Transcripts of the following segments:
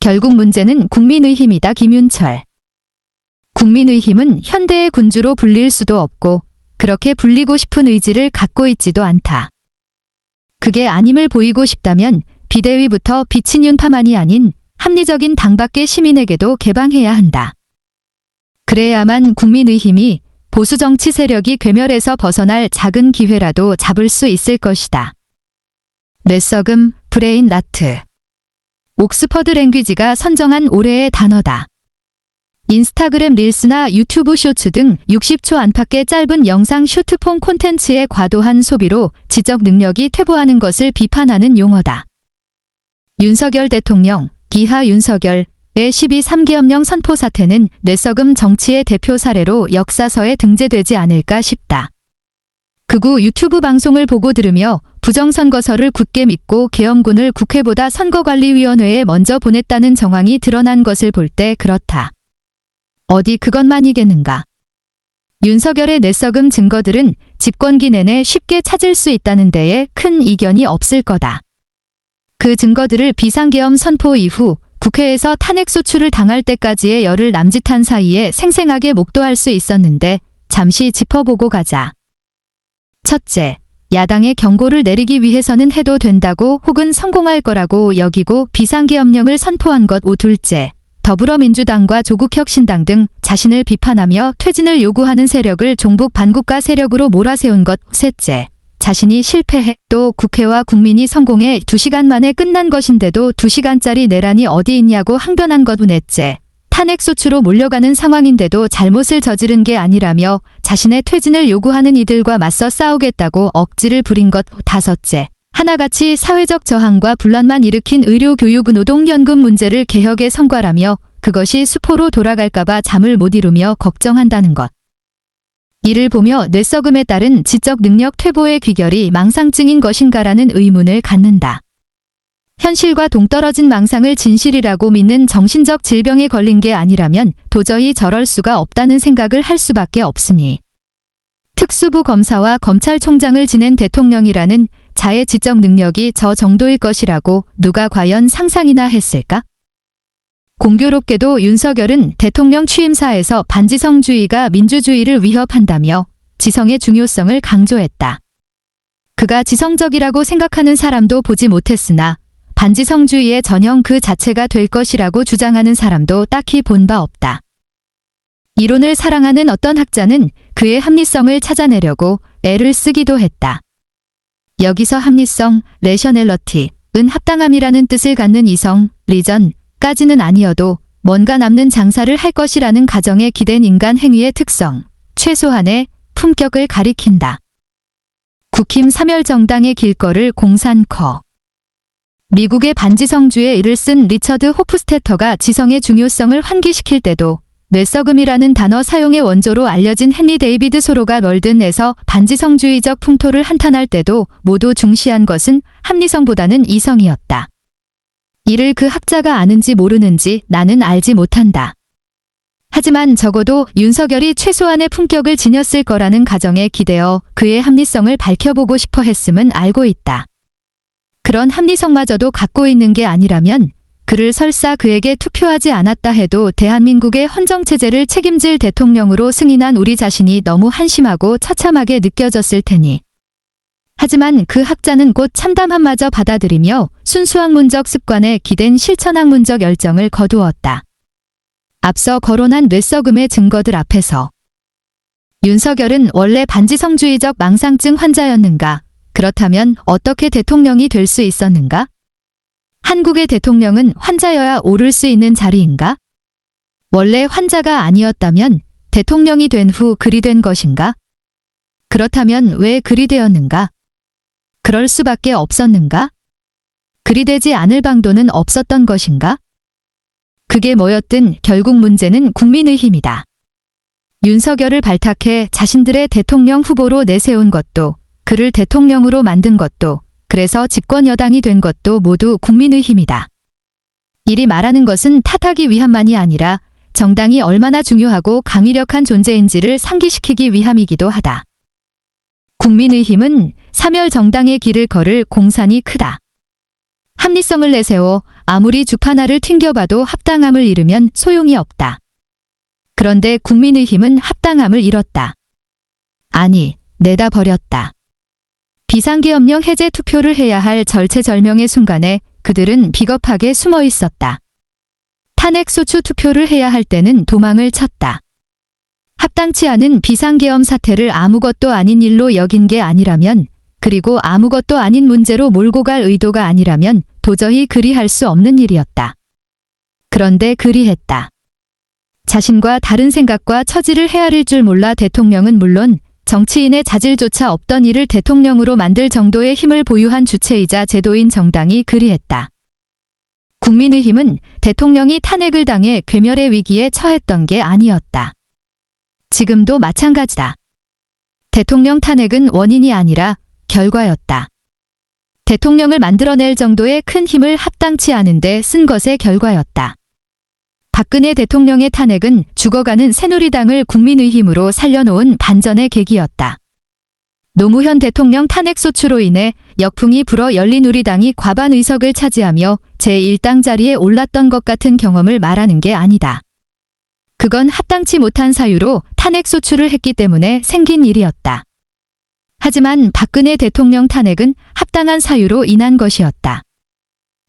결국 문제는 국민의 힘이다. 김윤철. 국민의 힘은 현대의 군주로 불릴 수도 없고 그렇게 불리고 싶은 의지를 갖고 있지도 않다. 그게 아님을 보이고 싶다면 비대위부터 비친윤파만이 아닌 합리적인 당밖의 시민에게도 개방해야 한다. 그래야만 국민의 힘이 보수 정치 세력이 괴멸에서 벗어날 작은 기회라도 잡을 수 있을 것이다. 뇌썩음, 브레인 라트. 옥스퍼드 랭귀지가 선정한 올해의 단어다. 인스타그램 릴스나 유튜브 쇼츠 등 60초 안팎의 짧은 영상 쇼트폼 콘텐츠의 과도한 소비로 지적 능력이 퇴보하는 것을 비판하는 용어다. 윤석열 대통령, 기하 윤석열의 12.3계엄령 선포 사태는 뇌썩음 정치의 대표 사례로 역사서에 등재되지 않을까 싶다. 극우 유튜브 방송을 보고 들으며 부정선거서를 굳게 믿고 계엄군을 국회보다 선거관리위원회에 먼저 보냈다는 정황이 드러난 것을 볼 때 그렇다. 어디 그것만이겠는가. 윤석열의 뇌썩음 증거들은 집권기 내내 쉽게 찾을 수 있다는 데에 큰 이견이 없을 거다. 그 증거들을 비상계엄 선포 이후 국회에서 탄핵소추를 당할 때까지의 열흘 남짓한 사이에 생생하게 목도할 수 있었는데 잠시 짚어보고 가자. 첫째, 야당의 경고를 내리기 위해서는 해도 된다고 혹은 성공할 거라고 여기고 비상계엄령을 선포한 것. 둘째, 더불어민주당과 조국혁신당 등 자신을 비판하며 퇴진을 요구하는 세력을 종북 반국가 세력으로 몰아세운 것. 셋째, 자신이 실패해 또 국회와 국민이 성공해 2시간 만에 끝난 것인데도 2시간짜리 내란이 어디 있냐고 항변한 것. 넷째, 탄핵소추로 몰려가는 상황인데도 잘못을 저지른 게 아니라며 자신의 퇴진을 요구하는 이들과 맞서 싸우겠다고 억지를 부린 것. 다섯째, 하나같이 사회적 저항과 분란만 일으킨 의료교육 노동연금 문제를 개혁의 성과라며 그것이 수포로 돌아갈까봐 잠을 못 이루며 걱정한다는 것. 이를 보며 뇌썩음에 따른 지적 능력 퇴보의 귀결이 망상증인 것인가라는 의문을 갖는다. 현실과 동떨어진 망상을 진실이라고 믿는 정신적 질병에 걸린 게 아니라면 도저히 저럴 수가 없다는 생각을 할 수밖에 없으니. 특수부 검사와 검찰총장을 지낸 대통령이라는 자의 지적 능력이 저 정도일 것이라고 누가 과연 상상이나 했을까? 공교롭게도 윤석열은 대통령 취임사에서 반지성주의가 민주주의를 위협한다며 지성의 중요성을 강조했다. 그가 지성적이라고 생각하는 사람도 보지 못했으나 반지성주의의 전형 그 자체가 될 것이라고 주장하는 사람도 딱히 본 바 없다. 이론을 사랑하는 어떤 학자는 그의 합리성을 찾아내려고 애를 쓰기도 했다. 여기서 합리성, 레셔널러티은 합당함이라는 뜻을 갖는 이성, 리전까지는 아니어도 뭔가 남는 장사를 할 것이라는 가정에 기댄 인간 행위의 특성, 최소한의 품격을 가리킨다. 국힘 사멸정당의 길거를 공산커. 미국의 반지성주의 일을 쓴 리처드 호프스테터가 지성의 중요성을 환기시킬 때도 뇌썩음이라는 단어 사용의 원조로 알려진 헨리 데이비드 소로가 멀든에서 반지성주의적 풍토를 한탄할 때도 모두 중시한 것은 합리성보다는 이성이었다. 이를 그 학자가 아는지 모르는지 나는 알지 못한다. 하지만 적어도 윤석열이 최소한의 품격을 지녔을 거라는 가정에 기대어 그의 합리성을 밝혀보고 싶어 했음은 알고 있다. 그런 합리성마저도 갖고 있는 게 아니라면 그를 설사 그에게 투표하지 않았다 해도 대한민국의 헌정체제를 책임질 대통령으로 승인한 우리 자신이 너무 한심하고 처참하게 느껴졌을 테니. 하지만 그 학자는 곧 참담함마저 받아들이며 순수학문적 습관에 기댄 실천학문적 열정을 거두었다. 앞서 거론한 뇌썩음의 증거들 앞에서 윤석열은 원래 반지성주의적 망상증 환자였는가? 그렇다면 어떻게 대통령이 될 수 있었는가? 한국의 대통령은 환자여야 오를 수 있는 자리인가? 원래 환자가 아니었다면 대통령이 된 후 그리 된 것인가? 그렇다면 왜 그리 되었는가? 그럴 수밖에 없었는가? 그리 되지 않을 방도는 없었던 것인가? 그게 뭐였든 결국 문제는 국민의 힘이다. 윤석열을 발탁해 자신들의 대통령 후보로 내세운 것도, 그를 대통령으로 만든 것도, 그래서 집권 여당이 된 것도 모두 국민의 힘이다. 이리 말하는 것은 탓하기 위함만이 아니라 정당이 얼마나 중요하고 강위력한 존재인지를 상기시키기 위함이기도 하다. 국민의 힘은 사멸 정당의 길을 걸을 공산이 크다. 합리성을 내세워 아무리 죽 하나를 튕겨봐도 합당함을 잃으면 소용이 없다. 그런데 국민의힘은 합당함을 잃었다. 아니, 내다 버렸다. 비상계엄령 해제 투표를 해야 할 절체절명의 순간에 그들은 비겁하게 숨어 있었다. 탄핵소추 투표를 해야 할 때는 도망을 쳤다. 합당치 않은 비상계엄 사태를 아무것도 아닌 일로 여긴 게 아니라면, 그리고 아무것도 아닌 문제로 몰고 갈 의도가 아니라면 도저히 그리할 수 없는 일이었다. 그런데 그리했다. 자신과 다른 생각과 처지를 헤아릴 줄 몰라 대통령은 물론 정치인의 자질조차 없던 이를 대통령으로 만들 정도의 힘을 보유한 주체이자 제도인 정당이 그리했다. 국민의힘은 대통령이 탄핵을 당해 괴멸의 위기에 처했던 게 아니었다. 지금도 마찬가지다. 대통령 탄핵은 원인이 아니라 결과였다. 대통령을 만들어낼 정도의 큰 힘을 합당치 않은데 쓴 것의 결과였다. 박근혜 대통령의 탄핵은 죽어가는 새누리당을 국민의힘으로 살려놓은 반전의 계기였다. 노무현 대통령 탄핵소추로 인해 역풍이 불어 열린우리당이 과반 의석을 차지하며 제1당 자리에 올랐던 것 같은 경험을 말하는 게 아니다. 그건 합당치 못한 사유로 탄핵소추를 했기 때문에 생긴 일이었다. 하지만 박근혜 대통령 탄핵은 합당한 사유로 인한 것이었다.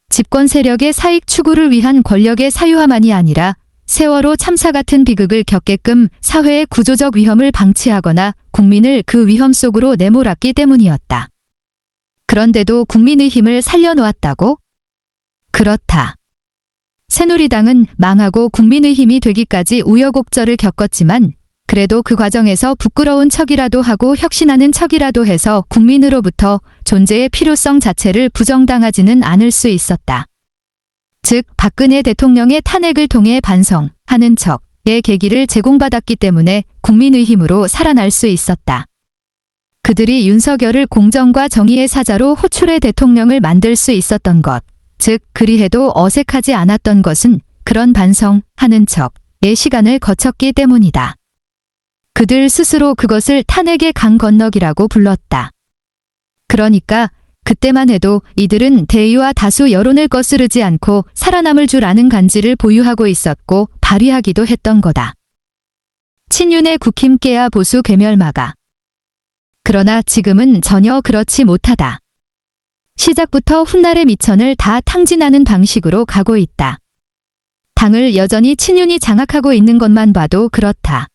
집권 세력의 사익 추구를 위한 권력의 사유화만이 아니라 세월호 참사 같은 비극을 겪게끔 사회의 구조적 위험을 방치하거나 국민을 그 위험 속으로 내몰았기 때문이었다. 그런데도 국민의힘을 살려놓았다고? 그렇다. 새누리당은 망하고 국민의힘이 되기까지 우여곡절을 겪었지만 그래도 그 과정에서 부끄러운 척이라도 하고 혁신하는 척이라도 해서 국민으로부터 존재의 필요성 자체를 부정당하지는 않을 수 있었다. 즉 박근혜 대통령의 탄핵을 통해 반성하는 척의 계기를 제공받았기 때문에 국민의힘으로 살아날 수 있었다. 그들이 윤석열을 공정과 정의의 사자로 호출해 대통령을 만들 수 있었던 것, 즉 그리해도 어색하지 않았던 것은 그런 반성하는 척의 시간을 거쳤기 때문이다. 그들 스스로 그것을 탄핵의 강 건너기라고 불렀다. 그러니까 그때만 해도 이들은 대의와 다수 여론을 거스르지 않고 살아남을 줄 아는 간지를 보유하고 있었고 발휘하기도 했던 거다. 친윤의 국힘 깨야 보수 괴멸 막아. 그러나 지금은 전혀 그렇지 못하다. 시작부터 훗날의 미천을 다 탕진하는 방식으로 가고 있다. 당을 여전히 친윤이 장악하고 있는 것만 봐도 그렇다.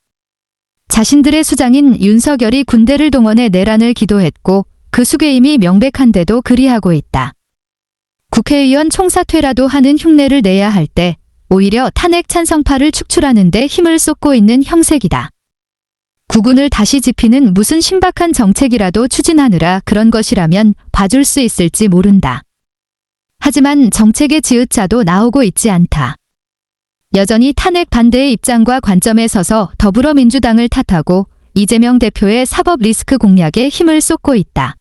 자신들의 수장인 윤석열이 군대를 동원해 내란을 기도했고 그 수괴임이 명백한데도 그리하고 있다. 국회의원 총사퇴라도 하는 흉내를 내야 할 때 오히려 탄핵 찬성파를 축출하는 데 힘을 쏟고 있는 형색이다. 국군을 다시 집히는 무슨 신박한 정책이라도 추진하느라 그런 것이라면 봐줄 수 있을지 모른다. 하지만 정책의 지읒자도 나오고 있지 않다. 여전히 탄핵 반대의 입장과 관점에 서서 더불어민주당을 탓하고 이재명 대표의 사법 리스크 공략에 힘을 쏟고 있다.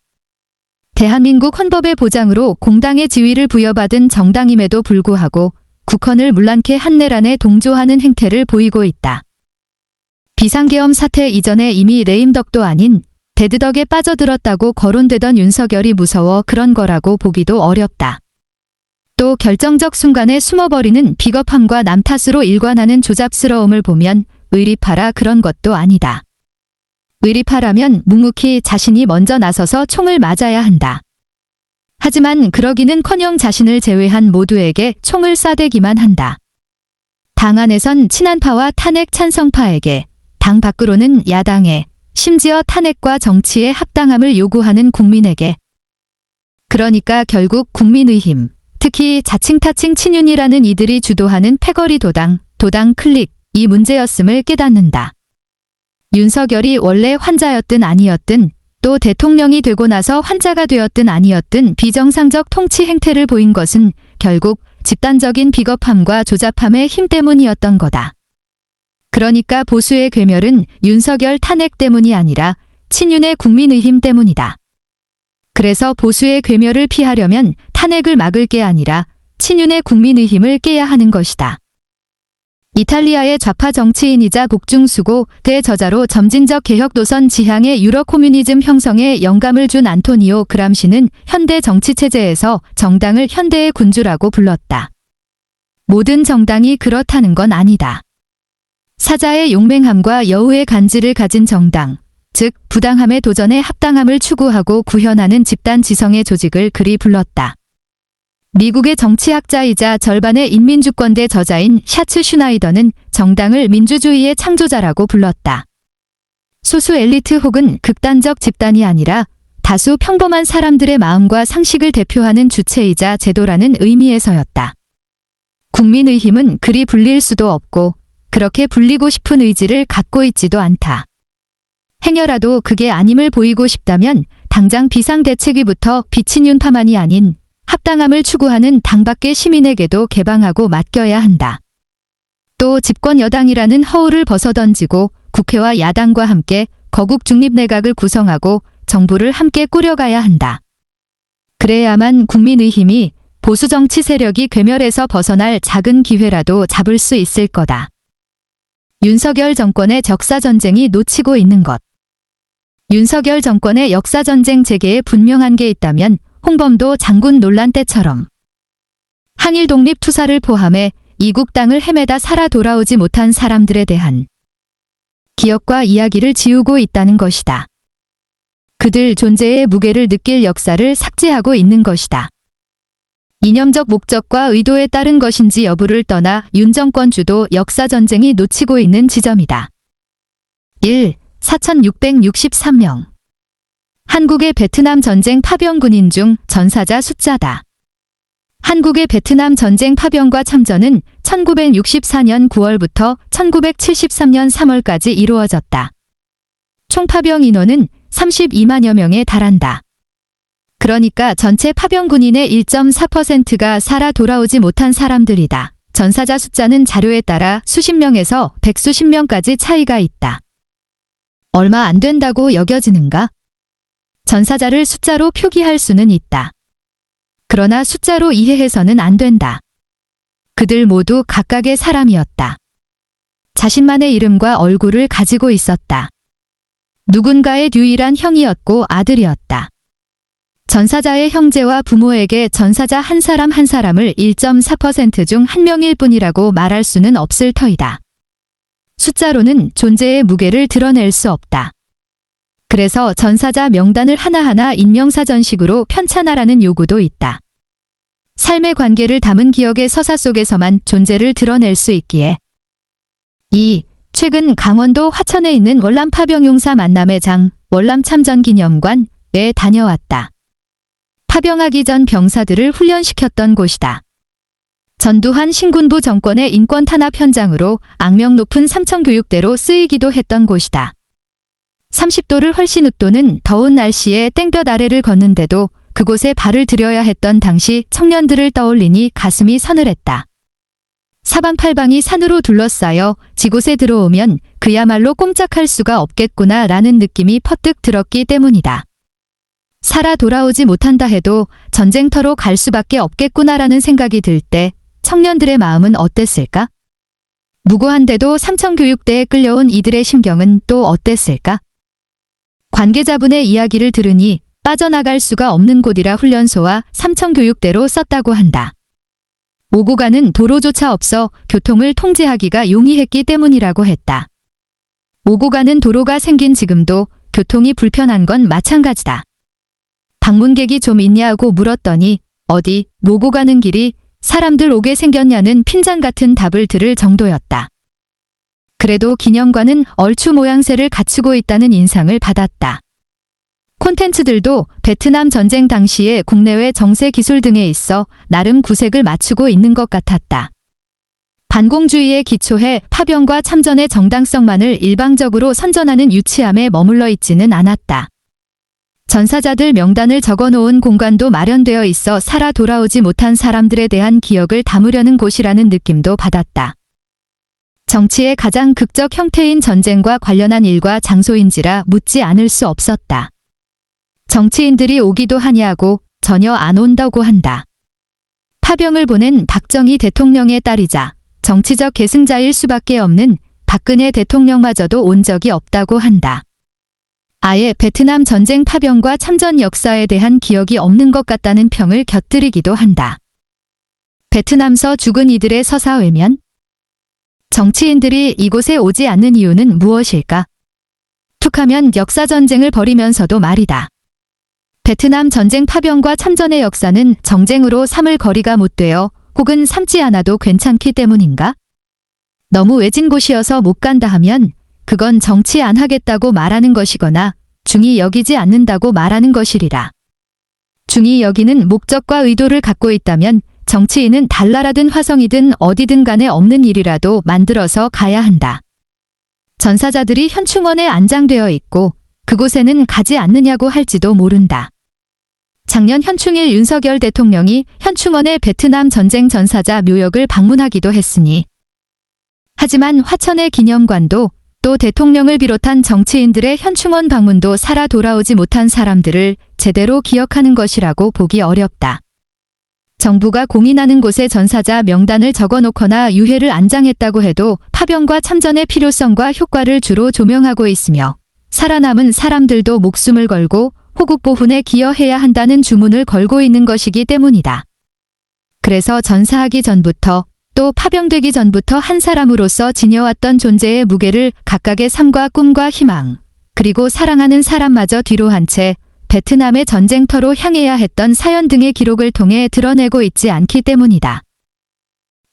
대한민국 헌법의 보장으로 공당의 지위를 부여받은 정당임에도 불구하고 국헌을 문란케 한 내란에 동조하는 행태를 보이고 있다. 비상계엄 사태 이전에 이미 레임덕도 아닌 대드덕에 빠져들었다고 거론되던 윤석열이 무서워 그런 거라고 보기도 어렵다. 또 결정적 순간에 숨어버리는 비겁함과 남 탓으로 일관하는 조잡스러움을 보면 의리파라 그런 것도 아니다. 의리파라면 묵묵히 자신이 먼저 나서서 총을 맞아야 한다. 하지만 그러기는커녕 자신을 제외한 모두에게 총을 쏴대기만 한다. 당 안에선 친한파와 탄핵 찬성파에게, 당 밖으로는 야당에, 심지어 탄핵과 정치의 합당함을 요구하는 국민에게. 그러니까 결국 국민의힘, 특히 자칭 타칭 친윤이라는 이들이 주도하는 패거리 도당 클릭, 이 문제였음을 깨닫는다. 윤석열이 원래 환자였든 아니었든 또 대통령이 되고 나서 환자가 되었든 아니었든 비정상적 통치 행태를 보인 것은 결국 집단적인 비겁함과 조잡함의 힘 때문이었던 거다. 그러니까 보수의 괴멸은 윤석열 탄핵 때문이 아니라 친윤의 국민의힘 때문이다. 그래서 보수의 괴멸을 피하려면 탄핵을 막을 게 아니라 친윤의 국민의힘을 깨야 하는 것이다. 이탈리아의 좌파 정치인이자 국중수고 대저자로 점진적 개혁 노선 지향의 유럽 코뮤니즘 형성에 영감을 준 안토니오 그람시는 현대 정치체제에서 정당을 현대의 군주라고 불렀다. 모든 정당이 그렇다는 건 아니다. 사자의 용맹함과 여우의 간지를 가진 정당, 즉 부당함의 도전에 합당함을 추구하고 구현하는 집단 지성의 조직을 그리 불렀다. 미국의 정치학자이자 절반의 인민주권대 저자인 샤츠 슈나이더는 정당을 민주주의의 창조자라고 불렀다. 소수 엘리트 혹은 극단적 집단이 아니라 다수 평범한 사람들의 마음과 상식을 대표하는 주체이자 제도라는 의미에서였다. 국민의 힘은 그리 불릴 수도 없고 그렇게 불리고 싶은 의지를 갖고 있지도 않다. 행여라도 그게 아님을 보이고 싶다면 당장 비상대책위부터 비친 윤파만이 아닌 합당함을 추구하는 당 밖의 시민에게도 개방하고 맡겨야 한다. 또 집권 여당이라는 허울을 벗어던지고 국회와 야당과 함께 거국 중립내각을 구성하고 정부를 함께 꾸려가야 한다. 그래야만 국민의 힘이 보수 정치 세력이 괴멸에서 벗어날 작은 기회라도 잡을 수 있을 거다. 윤석열 정권의 적사전쟁이 놓치고 있는 것. 윤석열 정권의 역사전쟁 재개에 분명한 게 있다면 홍범도 장군 논란 때처럼 항일 독립 투사를 포함해 이국 땅을 헤매다 살아 돌아오지 못한 사람들에 대한 기억과 이야기를 지우고 있다는 것이다. 그들 존재의 무게를 느낄 역사를 삭제하고 있는 것이다. 이념적 목적과 의도에 따른 것인지 여부를 떠나 윤 정권 주도 역사전쟁이 놓치고 있는 지점이다. 1. 4,663명. 한국의 베트남 전쟁 파병 군인 중 전사자 숫자다. 한국의 베트남 전쟁 파병과 참전은 1964년 9월부터 1973년 3월까지 이루어졌다. 총 파병 인원은 32만여 명에 달한다. 그러니까 전체 파병 군인의 1.4%가 살아 돌아오지 못한 사람들이다. 전사자 숫자는 자료에 따라 수십 명에서 백수십 명까지 차이가 있다. 얼마 안 된다고 여겨지는가? 전사자를 숫자로 표기할 수는 있다. 그러나 숫자로 이해해서는 안 된다. 그들 모두 각각의 사람이었다. 자신만의 이름과 얼굴을 가지고 있었다. 누군가의 유일한 형이었고 아들이었다. 전사자의 형제와 부모에게 전사자 한 사람 한 사람을 1.4% 중 한 명일 뿐이라고 말할 수는 없을 터이다. 숫자로는 존재의 무게를 드러낼 수 없다. 그래서 전사자 명단을 하나하나 인명사전식으로 편찬하라는 요구도 있다. 삶의 관계를 담은 기억의 서사 속에서만 존재를 드러낼 수 있기에. 2. 최근 강원도 화천에 있는 월남 파병용사 만남의 장, 월남 참전기념관에 다녀왔다. 파병하기 전 병사들을 훈련시켰던 곳이다. 전두환 신군부 정권의 인권 탄압 현장으로 악명 높은 삼청교육대로 쓰이기도 했던 곳이다. 30도를 훨씬 웃도는 더운 날씨에 땡볕 아래를 걷는데도 그곳에 발을 들여야 했던 당시 청년들을 떠올리니 가슴이 서늘했다. 사방팔방이 산으로 둘러싸여 지곳에 들어오면 그야말로 꼼짝할 수가 없겠구나 라는 느낌이 퍼뜩 들었기 때문이다. 살아 돌아오지 못한다 해도 전쟁터로 갈 수밖에 없겠구나라는 생각이 들 때 청년들의 마음은 어땠을까? 무고한데도 삼청교육대에 끌려온 이들의 심경은 또 어땠을까? 관계자분의 이야기를 들으니 빠져나갈 수가 없는 곳이라 훈련소와 삼청교육대로 썼다고 한다. 오고 가는 도로조차 없어 교통을 통제하기가 용이했기 때문이라고 했다. 오고 가는 도로가 생긴 지금도 교통이 불편한 건 마찬가지다. 방문객이 좀 있냐고 물었더니 어디 오고 가는 길이 사람들 오게 생겼냐는 핀잔 같은 답을 들을 정도였다. 그래도 기념관은 얼추 모양새를 갖추고 있다는 인상을 받았다. 콘텐츠들도 베트남 전쟁 당시의 국내외 정세 기술 등에 있어 나름 구색을 맞추고 있는 것 같았다. 반공주의에 기초해 파병과 참전의 정당성만을 일방적으로 선전하는 유치함에 머물러 있지는 않았다. 전사자들 명단을 적어놓은 공간도 마련되어 있어 살아 돌아오지 못한 사람들에 대한 기억을 담으려는 곳이라는 느낌도 받았다. 정치의 가장 극적 형태인 전쟁과 관련한 일과 장소인지라 묻지 않을 수 없었다. 정치인들이 오기도 하냐고 전혀 안 온다고 한다. 파병을 보낸 박정희 대통령의 딸이자 정치적 계승자일 수밖에 없는 박근혜 대통령마저도 온 적이 없다고 한다. 아예 베트남 전쟁 파병과 참전 역사에 대한 기억이 없는 것 같다는 평을 곁들이기도 한다. 베트남서 죽은 이들의 서사 외면? 정치인들이 이곳에 오지 않는 이유는 무엇일까? 툭하면 역사전쟁을 벌이면서도 말이다. 베트남 전쟁 파병과 참전의 역사는 정쟁으로 삼을 거리가 못 되어 혹은 삼지 않아도 괜찮기 때문인가? 너무 외진 곳이어서 못 간다 하면 그건 정치 안 하겠다고 말하는 것이거나 중히 여기지 않는다고 말하는 것이리라. 중히 여기는 목적과 의도를 갖고 있다면 정치인은 달나라든 화성이든 어디든 간에 없는 일이라도 만들어서 가야 한다. 전사자들이 현충원에 안장되어 있고 그곳에는 가지 않느냐고 할지도 모른다. 작년 현충일 윤석열 대통령이 현충원의 베트남 전쟁 전사자 묘역을 방문하기도 했으니. 하지만 화천의 기념관도 또 대통령을 비롯한 정치인들의 현충원 방문도 살아 돌아오지 못한 사람들을 제대로 기억하는 것이라고 보기 어렵다. 정부가 공인하는 곳에 전사자 명단을 적어놓거나 유해를 안장했다고 해도 파병과 참전의 필요성과 효과를 주로 조명하고 있으며 살아남은 사람들도 목숨을 걸고 호국보훈에 기여해야 한다는 주문을 걸고 있는 것이기 때문이다. 그래서 전사하기 전부터 또 파병되기 전부터 한 사람으로서 지녀왔던 존재의 무게를 각각의 삶과 꿈과 희망, 그리고 사랑하는 사람마저 뒤로 한 채 베트남의 전쟁터로 향해야 했던 사연 등의 기록을 통해 드러내고 있지 않기 때문이다.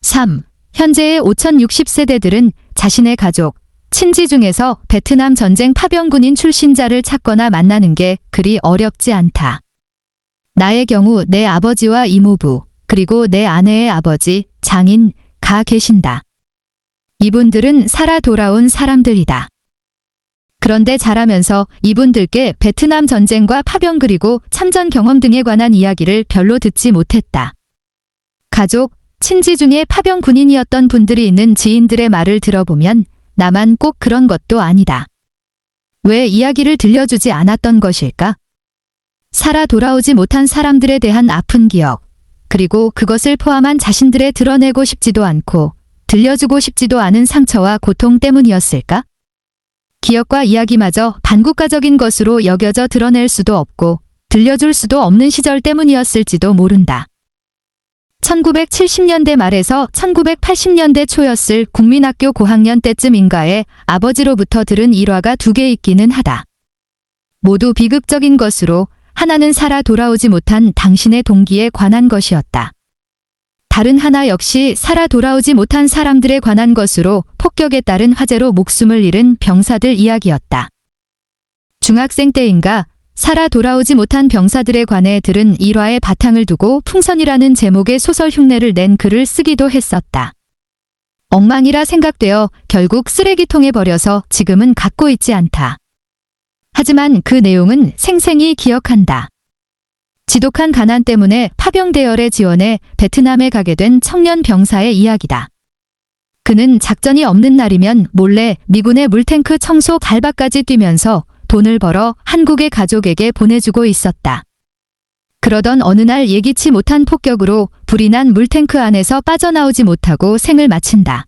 3. 현재의 5060세대들은 자신의 가족, 친지 중에서 베트남 전쟁 파병군인 출신자를 찾거나 만나는 게 그리 어렵지 않다. 나의 경우 내 아버지와 이모부, 그리고 내 아내의 아버지, 장인, 가 계신다. 이분들은 살아 돌아온 사람들이다. 그런데 자라면서 이분들께 베트남 전쟁과 파병 그리고 참전 경험 등에 관한 이야기를 별로 듣지 못했다. 가족, 친지 중에 파병 군인이었던 분들이 있는 지인들의 말을 들어보면 나만 꼭 그런 것도 아니다. 왜 이야기를 들려주지 않았던 것일까? 살아 돌아오지 못한 사람들에 대한 아픈 기억, 그리고 그것을 포함한 자신들의 드러내고 싶지도 않고 들려주고 싶지도 않은 상처와 고통 때문이었을까? 기억과 이야기마저 반국가적인 것으로 여겨져 드러낼 수도 없고 들려줄 수도 없는 시절 때문이었을지도 모른다. 1970년대 말에서 1980년대 초였을 국민학교 고학년 때쯤인가에 아버지로부터 들은 일화가 2개 있기는 하다. 모두 비극적인 것으로 하나는 살아 돌아오지 못한 당신의 동기에 관한 것이었다. 다른 하나 역시 살아 돌아오지 못한 사람들에 관한 것으로 폭격에 따른 화재로 목숨을 잃은 병사들 이야기였다. 중학생 때인가 살아 돌아오지 못한 병사들에 관해 들은 일화의 바탕을 두고 풍선이라는 제목의 소설 흉내를 낸 글을 쓰기도 했었다. 엉망이라 생각되어 결국 쓰레기통에 버려서 지금은 갖고 있지 않다. 하지만 그 내용은 생생히 기억한다. 지독한 가난 때문에 파병 대열에 지원해 베트남에 가게 된 청년 병사의 이야기다. 그는 작전이 없는 날이면 몰래 미군의 물탱크 청소 달바까지 뛰면서 돈을 벌어 한국의 가족에게 보내주고 있었다. 그러던 어느 날 예기치 못한 폭격으로 불이 난 물탱크 안에서 빠져나오지 못하고 생을 마친다.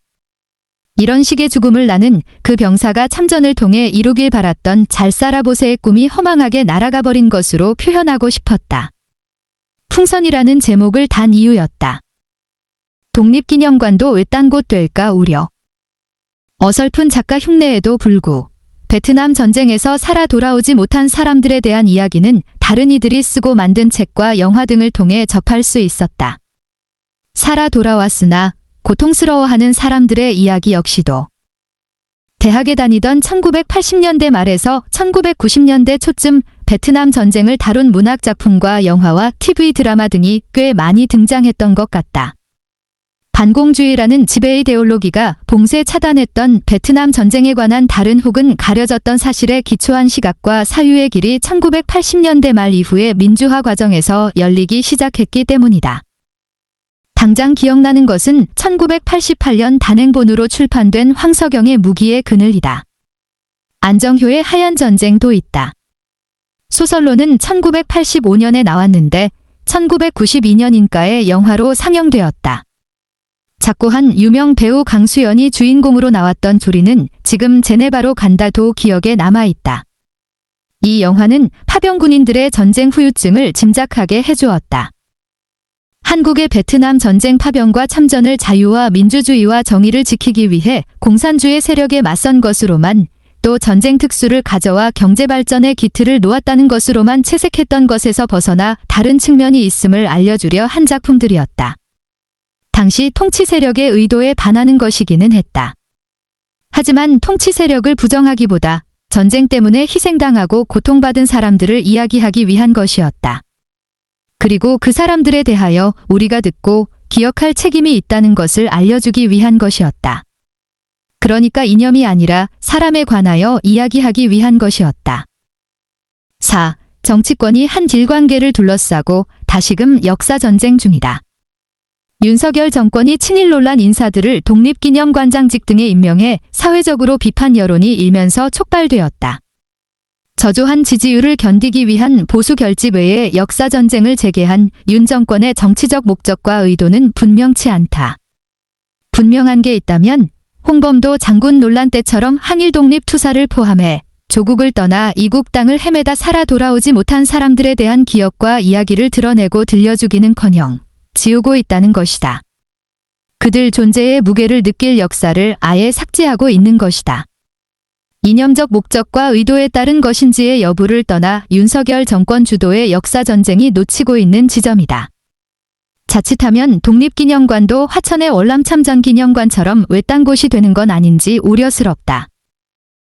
이런 식의 죽음을 나는 그 병사가 참전을 통해 이루길 바랐던 잘 살아보세의 꿈이 허망하게 날아가 버린 것으로 표현하고 싶었다. 풍선이라는 제목을 단 이유였다. 독립기념관도 외딴 곳 될까 우려. 어설픈 작가 흉내에도 불구 베트남 전쟁에서 살아 돌아오지 못한 사람들에 대한 이야기는 다른 이들이 쓰고 만든 책과 영화 등을 통해 접할 수 있었다. 살아 돌아왔으나 고통스러워하는 사람들의 이야기 역시도. 대학에 다니던 1980년대 말에서 1990년대 초쯤 베트남 전쟁을 다룬 문학작품과 영화와 TV 드라마 등이 꽤 많이 등장했던 것 같다. 반공주의라는 지배 이데올로기가 봉쇄 차단했던 베트남 전쟁에 관한 다른 혹은 가려졌던 사실에 기초한 시각과 사유의 길이 1980년대 말 이후의 민주화 과정에서 열리기 시작했기 때문이다. 당장 기억나는 것은 1988년 단행본으로 출판된 황석영의 무기의 그늘이다. 안정효의 하얀 전쟁도 있다. 소설로는 1985년에 나왔는데 1992년 인가에 영화로 상영되었다. 작고한 유명 배우 강수연이 주인공으로 나왔던 조리는 지금 제네바로 간다도 기억에 남아있다. 이 영화는 파병 군인들의 전쟁 후유증을 짐작하게 해주었다. 한국의 베트남 전쟁 파병과 참전을 자유와 민주주의와 정의를 지키기 위해 공산주의 세력에 맞선 것으로만, 또 전쟁 특수를 가져와 경제발전의 기틀을 놓았다는 것으로만 채색했던 것에서 벗어나 다른 측면이 있음을 알려주려 한 작품들이었다. 당시 통치 세력의 의도에 반하는 것이기는 했다. 하지만 통치 세력을 부정하기보다 전쟁 때문에 희생당하고 고통받은 사람들을 이야기하기 위한 것이었다. 그리고 그 사람들에 대하여 우리가 듣고 기억할 책임이 있다는 것을 알려주기 위한 것이었다. 그러니까 이념이 아니라 사람에 관하여 이야기하기 위한 것이었다. 4. 정치권이 한 질관계를 둘러싸고 다시금 역사전쟁 중이다. 윤석열 정권이 친일 논란 인사들을 독립기념관장직 등에 임명해 사회적으로 비판 여론이 일면서 촉발되었다. 저조한 지지율을 견디기 위한 보수 결집 외에 역사전쟁을 재개한 윤 정권의 정치적 목적과 의도는 분명치 않다. 분명한 게 있다면 홍범도 장군 논란 때처럼 항일 독립 투사를 포함해 조국을 떠나 이국 땅을 헤매다 살아 돌아오지 못한 사람들에 대한 기억과 이야기를 드러내고 들려주기는커녕 지우고 있다는 것이다. 그들 존재의 무게를 느낄 역사를 아예 삭제하고 있는 것이다. 이념적 목적과 의도에 따른 것인지의 여부를 떠나 윤석열 정권 주도의 역사전쟁이 놓치고 있는 지점이다. 자칫하면 독립기념관도 화천의 월남참전기념관처럼 외딴 곳이 되는 건 아닌지 우려스럽다.